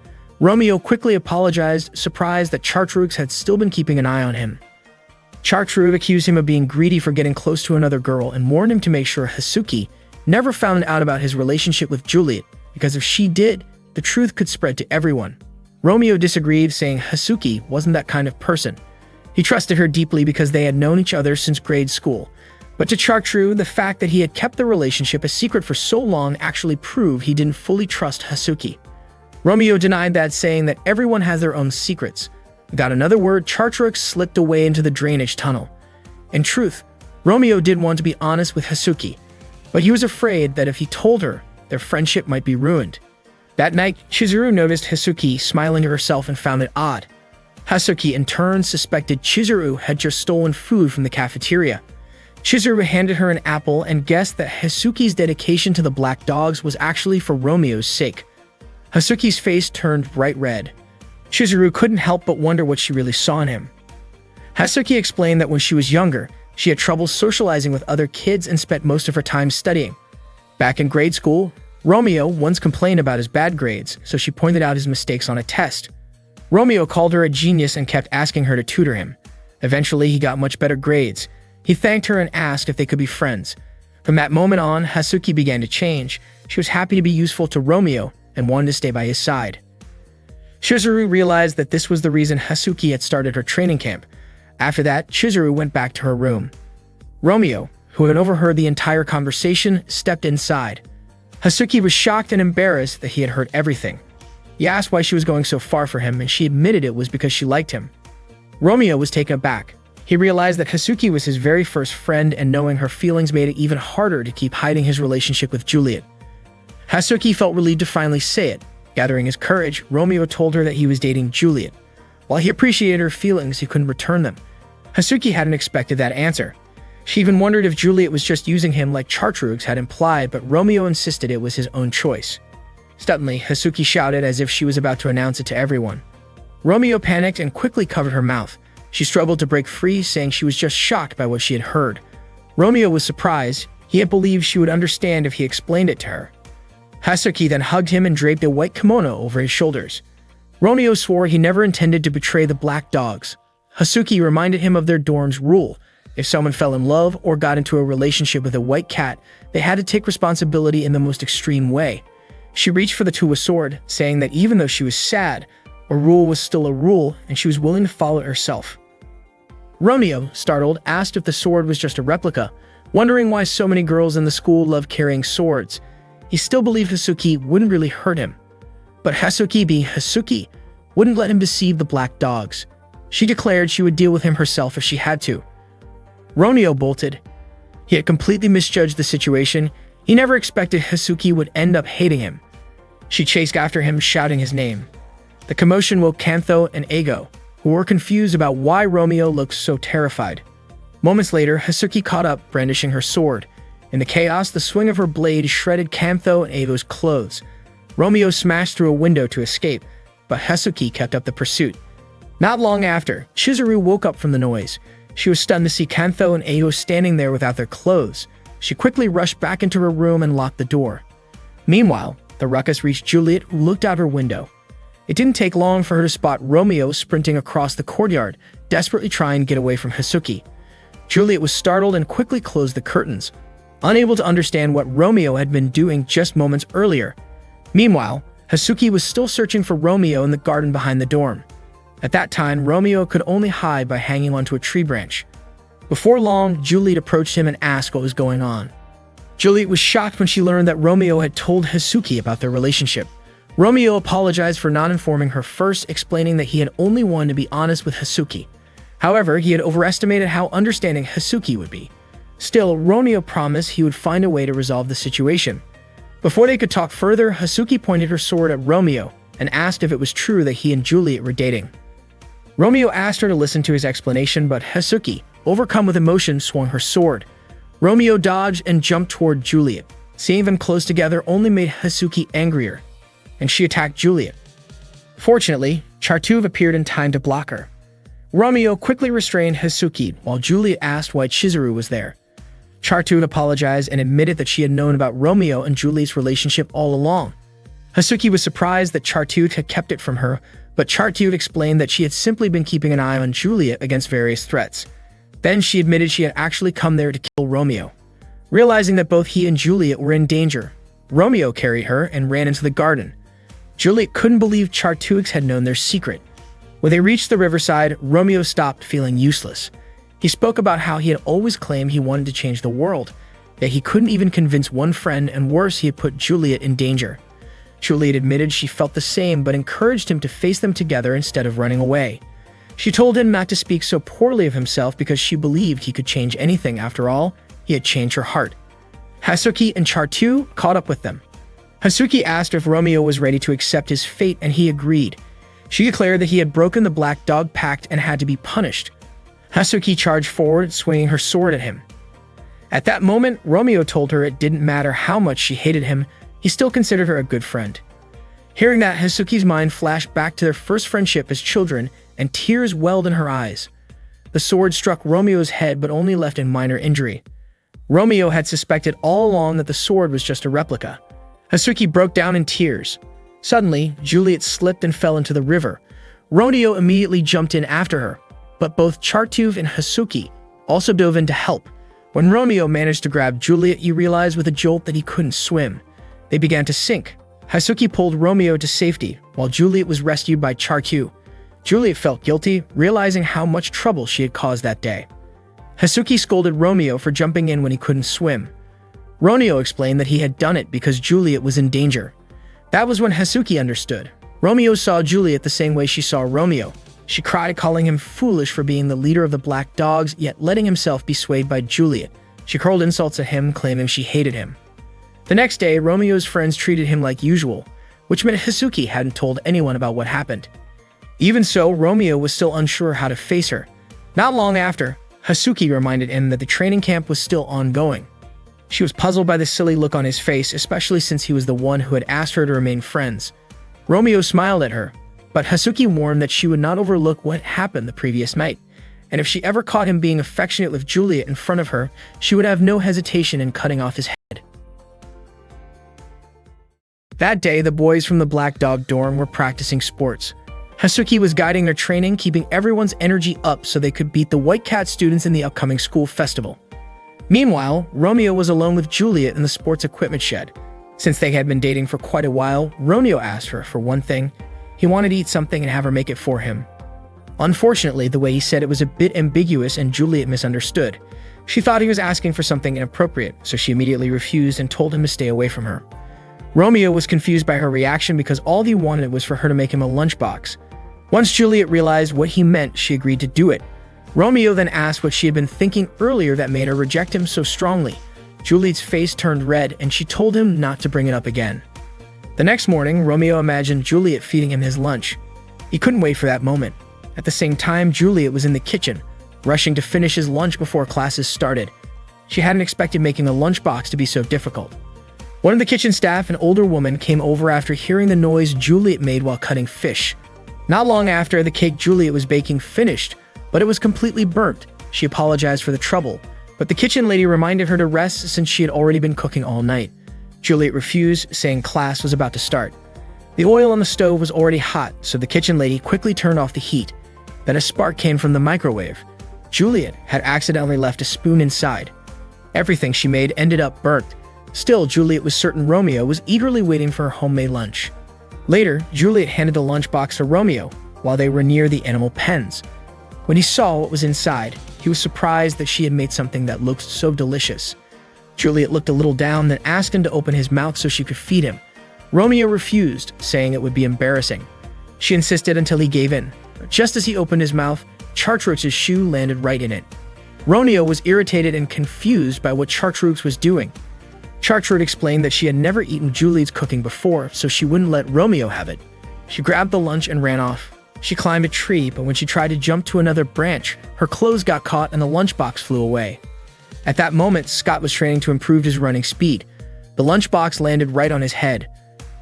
S1: Romeo quickly apologized, surprised that Chartreuse had still been keeping an eye on him. Chartreuse accused him of being greedy for getting close to another girl and warned him to make sure Hazuki never found out about his relationship with Juliet, because if she did, the truth could spread to everyone. Romeo disagreed, saying Hazuki wasn't that kind of person. He trusted her deeply because they had known each other since grade school. But to Chartreuse, the fact that he had kept the relationship a secret for so long actually proved he didn't fully trust Hazuki. Romeo denied that, saying that everyone has their own secrets. Without another word, Chartreuse slipped away into the drainage tunnel. In truth, Romeo did want to be honest with Hazuki, but he was afraid that if he told her, their friendship might be ruined. That night, Chizuru noticed Hazuki smiling to herself and found it odd. Hazuki in turn suspected Chizuru had just stolen food from the cafeteria. Chizuru handed her an apple and guessed that Hazuki's dedication to the Black Dogs was actually for Romeo's sake. Hazuki's face turned bright red. Chizuru couldn't help but wonder what she really saw in him. Hazuki explained that when she was younger, she had trouble socializing with other kids and spent most of her time studying. Back in grade school, Romeo once complained about his bad grades, so she pointed out his mistakes on a test. Romeo called her a genius and kept asking her to tutor him. Eventually, he got much better grades. He thanked her and asked if they could be friends. From that moment on, Hazuki began to change. She was happy to be useful to Romeo and wanted to stay by his side. Chizuru realized that this was the reason Hazuki had started her training camp. After that, Chizuru went back to her room. Romeo, who had overheard the entire conversation, stepped inside. Hazuki was shocked and embarrassed that he had heard everything. He asked why she was going so far for him, and she admitted it was because she liked him. Romeo was taken aback. He realized that Hazuki was his very first friend, and knowing her feelings made it even harder to keep hiding his relationship with Juliet. Hazuki felt relieved to finally say it. Gathering his courage, Romeo told her that he was dating Juliet. While he appreciated her feelings, he couldn't return them. Hazuki hadn't expected that answer. She even wondered if Juliet was just using him like Chartreuse had implied, but Romeo insisted it was his own choice. Suddenly, Hazuki shouted as if she was about to announce it to everyone. Romeo panicked and quickly covered her mouth. She struggled to break free, saying she was just shocked by what she had heard. Romeo was surprised. He had believed she would understand if he explained it to her. Hazuki then hugged him and draped a white kimono over his shoulders. Romeo swore he never intended to betray the Black Dogs. Hazuki reminded him of their dorm's rule. If someone fell in love or got into a relationship with a white cat, they had to take responsibility in the most extreme way. She reached for the Tuwa sword, saying that even though she was sad, a rule was still a rule and she was willing to follow it herself. Romeo, startled, asked if the sword was just a replica, wondering why so many girls in the school loved carrying swords. He still believed Hazuki wouldn't really hurt him. But Hazuki being Hazuki, wouldn't let him deceive the black dogs. She declared she would deal with him herself if she had to. Romeo bolted. He had completely misjudged the situation. He never expected Hasuki would end up hating him. She chased after him, shouting his name. The commotion woke Kantho and Eigo, who were confused about why Romeo looked so terrified. Moments later, Hasuki caught up, brandishing her sword. In the chaos, the swing of her blade shredded Kantho and Eigo's clothes. Romeo smashed through a window to escape, but Hasuki kept up the pursuit. Not long after, Chizuru woke up from the noise. She was stunned to see Kantho and Eigo standing there without their clothes. She quickly rushed back into her room and locked the door. Meanwhile, the ruckus reached Juliet, who looked out her window. It didn't take long for her to spot Romeo sprinting across the courtyard, desperately trying to get away from Hasuki. Juliet was startled and quickly closed the curtains, unable to understand what Romeo had been doing just moments earlier. Meanwhile, Hasuki was still searching for Romeo in the garden behind the dorm. At that time, Romeo could only hide by hanging onto a tree branch. Before long, Juliet approached him and asked what was going on. Juliet was shocked when she learned that Romeo had told Hasuki about their relationship. Romeo apologized for not informing her first, explaining that he had only wanted to be honest with Hasuki. However, he had overestimated how understanding Hasuki would be. Still, Romeo promised he would find a way to resolve the situation. Before they could talk further, Hasuki pointed her sword at Romeo and asked if it was true that he and Juliet were dating. Romeo asked her to listen to his explanation, but Hasuki, overcome with emotion, swung her sword. Romeo dodged and jumped toward Juliet. Seeing them close together only made Hasuki angrier, and she attacked Juliet. Fortunately, Chartuv appeared in time to block her. Romeo quickly restrained Hasuki while Juliet asked why Chizuru was there. Chartuv apologized and admitted that she had known about Romeo and Juliet's relationship all along. Hasuki was surprised that Chartuv had kept it from her, but Chartuv explained that she had simply been keeping an eye on Juliet against various threats. Then she admitted she had actually come there to kill Romeo. Realizing that both he and Juliet were in danger, Romeo carried her and ran into the garden. Juliet couldn't believe Chartuv had known their secret. When they reached the riverside, Romeo stopped, feeling useless. He spoke about how he had always claimed he wanted to change the world, that he couldn't even convince one friend, and worse, he had put Juliet in danger. Juliet admitted she felt the same, but encouraged him to face them together instead of running away. She told him not to speak so poorly of himself because she believed he could change anything. After all, he had changed her heart. Hasuki and Chartuv caught up with them. Hasuki asked if Romeo was ready to accept his fate, and he agreed. She declared that he had broken the Black Dog Pact and had to be punished. Hasuki charged forward, swinging her sword at him. At that moment, Romeo told her it didn't matter how much she hated him, he still considered her a good friend. Hearing that, Hasuki's mind flashed back to their first friendship as children, and tears welled in her eyes. The sword struck Romeo's head but only left a minor injury. Romeo had suspected all along that the sword was just a replica. Hasuki broke down in tears. Suddenly, Juliet slipped and fell into the river. Romeo immediately jumped in after her, but both Chartuv and Hasuki also dove in to help. When Romeo managed to grab Juliet, he realized with a jolt that he couldn't swim. They began to sink. Hasuki pulled Romeo to safety, while Juliet was rescued by Chartuv. Juliet felt guilty, realizing how much trouble she had caused that day. Hasuki scolded Romeo for jumping in when he couldn't swim. Romeo explained that he had done it because Juliet was in danger. That was when Hasuki understood. Romeo saw Juliet the same way she saw Romeo. She cried, calling him foolish for being the leader of the Black Dogs, yet letting himself be swayed by Juliet. She hurled insults at him, claiming she hated him. The next day, Romeo's friends treated him like usual, which meant Hasuki hadn't told anyone about what happened. Even so, Romeo was still unsure how to face her. Not long after, Hasuki reminded him that the training camp was still ongoing. She was puzzled by the silly look on his face, especially since he was the one who had asked her to remain friends. Romeo smiled at her, but Hasuki warned that she would not overlook what happened the previous night, and if she ever caught him being affectionate with Juliet in front of her, she would have no hesitation in cutting off his head. That day, the boys from the Black Dog dorm were practicing sports. Hasuki was guiding their training, keeping everyone's energy up so they could beat the White Cat students in the upcoming school festival. Meanwhile, Romeo was alone with Juliet in the sports equipment shed. Since they had been dating for quite a while, Romeo asked her for one thing. He wanted to eat something and have her make it for him. Unfortunately, the way he said it was a bit ambiguous and Juliet misunderstood. She thought he was asking for something inappropriate, so she immediately refused and told him to stay away from her. Romeo was confused by her reaction because all he wanted was for her to make him a lunchbox. Once Juliet realized what he meant, she agreed to do it. Romeo then asked what she had been thinking earlier that made her reject him so strongly. Juliet's face turned red, and she told him not to bring it up again. The next morning, Romeo imagined Juliet feeding him his lunch. He couldn't wait for that moment. At the same time, Juliet was in the kitchen, rushing to finish his lunch before classes started. She hadn't expected making a lunchbox to be so difficult. One of the kitchen staff, an older woman, came over after hearing the noise Juliet made while cutting fish. Not long after, the cake Juliet was baking finished, but it was completely burnt. She apologized for the trouble, but the kitchen lady reminded her to rest since she had already been cooking all night. Juliet refused, saying class was about to start. The oil on the stove was already hot, so the kitchen lady quickly turned off the heat. Then a spark came from the microwave. Juliet had accidentally left a spoon inside. Everything she made ended up burnt. Still, Juliet was certain Romeo was eagerly waiting for her homemade lunch. Later, Juliet handed the lunchbox to Romeo while they were near the animal pens. When he saw what was inside, he was surprised that she had made something that looked so delicious. Juliet looked a little down, then asked him to open his mouth so she could feed him. Romeo refused, saying it would be embarrassing. She insisted until he gave in. Just as he opened his mouth, Chartreus's shoe landed right in it. Romeo was irritated and confused by what Chartreuse was doing. Chartreuse explained that she had never eaten Juliet's cooking before, so she wouldn't let Romeo have it. She grabbed the lunch and ran off. She climbed a tree, but when she tried to jump to another branch, her clothes got caught and the lunchbox flew away. At that moment, Scott was training to improve his running speed. The lunchbox landed right on his head.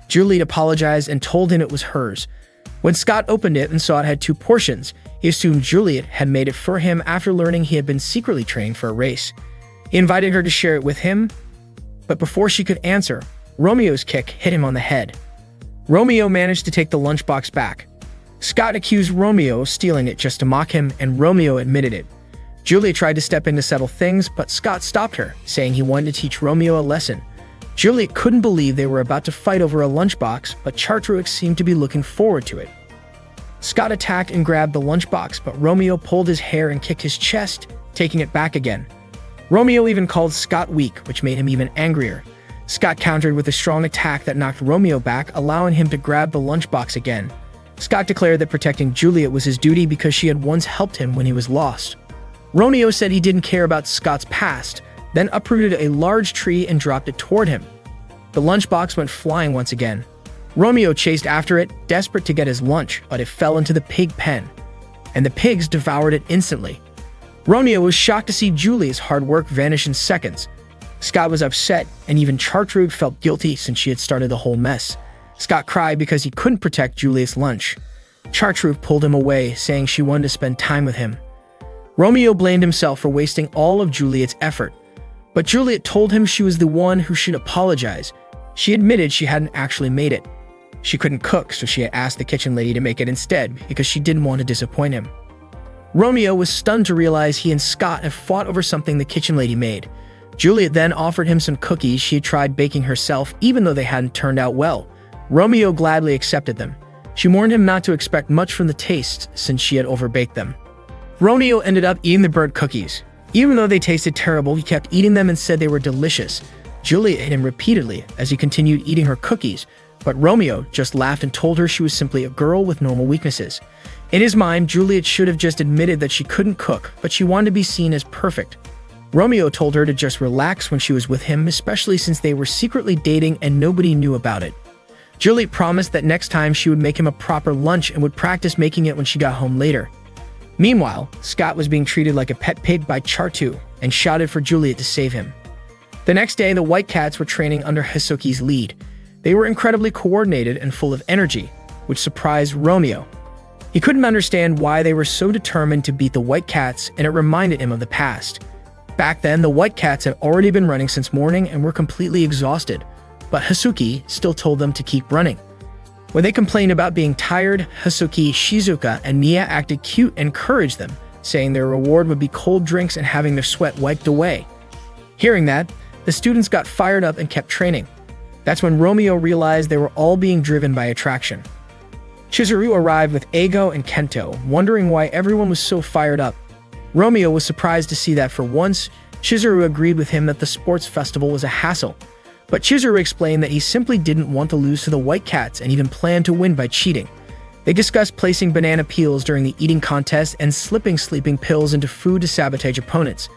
S1: Juliet apologized and told him it was hers. When Scott opened it and saw it had 2 portions, he assumed Juliet had made it for him after learning he had been secretly training for a race. He invited her to share it with him, but before she could answer, Romeo's kick hit him on the head. Romeo managed to take the lunchbox back. Scott accused Romeo of stealing it just to mock him, and Romeo admitted it. Juliet tried to step in to settle things, but Scott stopped her, saying he wanted to teach Romeo a lesson. Juliet couldn't believe they were about to fight over a lunchbox, but Chartreuse seemed to be looking forward to it. Scott attacked and grabbed the lunchbox, but Romeo pulled his hair and kicked his chest, taking it back again. Romeo even called Scott weak, which made him even angrier. Scott countered with a strong attack that knocked Romeo back, allowing him to grab the lunchbox again. Scott declared that protecting Juliet was his duty because she had once helped him when he was lost. Romeo said he didn't care about Scott's past, then uprooted a large tree and dropped it toward him. The lunchbox went flying once again. Romeo chased after it, desperate to get his lunch, but it fell into the pig pen, and the pigs devoured it instantly. Romeo was shocked to see Juliet's hard work vanish in seconds. Scott was upset, and even Chartreuse felt guilty since she had started the whole mess. Scott cried because he couldn't protect Juliet's lunch. Chartreuse pulled him away, saying she wanted to spend time with him. Romeo blamed himself for wasting all of Juliet's effort, but Juliet told him she was the one who should apologize. She admitted she hadn't actually made it. She couldn't cook, so she had asked the kitchen lady to make it instead because she didn't want to disappoint him. Romeo was stunned to realize he and Scott had fought over something the kitchen lady made. Juliet then offered him some cookies she had tried baking herself, even though they hadn't turned out well. Romeo gladly accepted them. She warned him not to expect much from the taste since she had overbaked them. Romeo ended up eating the burnt cookies. Even though they tasted terrible, he kept eating them and said they were delicious. Juliet hit him repeatedly as he continued eating her cookies, but Romeo just laughed and told her she was simply a girl with normal weaknesses. In his mind, Juliet should have just admitted that she couldn't cook, but she wanted to be seen as perfect. Romeo told her to just relax when she was with him, especially since they were secretly dating and nobody knew about it. Juliet promised that next time she would make him a proper lunch and would practice making it when she got home later. Meanwhile, Scott was being treated like a pet pig by Chartreuse and shouted for Juliet to save him. The next day, the White Cats were training under Hisuki's lead. They were incredibly coordinated and full of energy, which surprised Romeo. He couldn't understand why they were so determined to beat the White Cats, and it reminded him of the past. Back then, the White Cats had already been running since morning and were completely exhausted, but Hisuki still told them to keep running. When they complained about being tired, Hisuki, Shizuka, and Nia acted cute and encouraged them, saying their reward would be cold drinks and having their sweat wiped away. Hearing that, the students got fired up and kept training. That's when Romeo realized they were all being driven by attraction. Chizuru arrived with Eigo and Kento, wondering why everyone was so fired up. Romeo was surprised to see that for once, Chizuru agreed with him that the sports festival was a hassle. But Chizuru explained that he simply didn't want to lose to the White Cats and even planned to win by cheating. They discuss placing banana peels during the eating contest and slipping sleeping pills into food to sabotage opponents.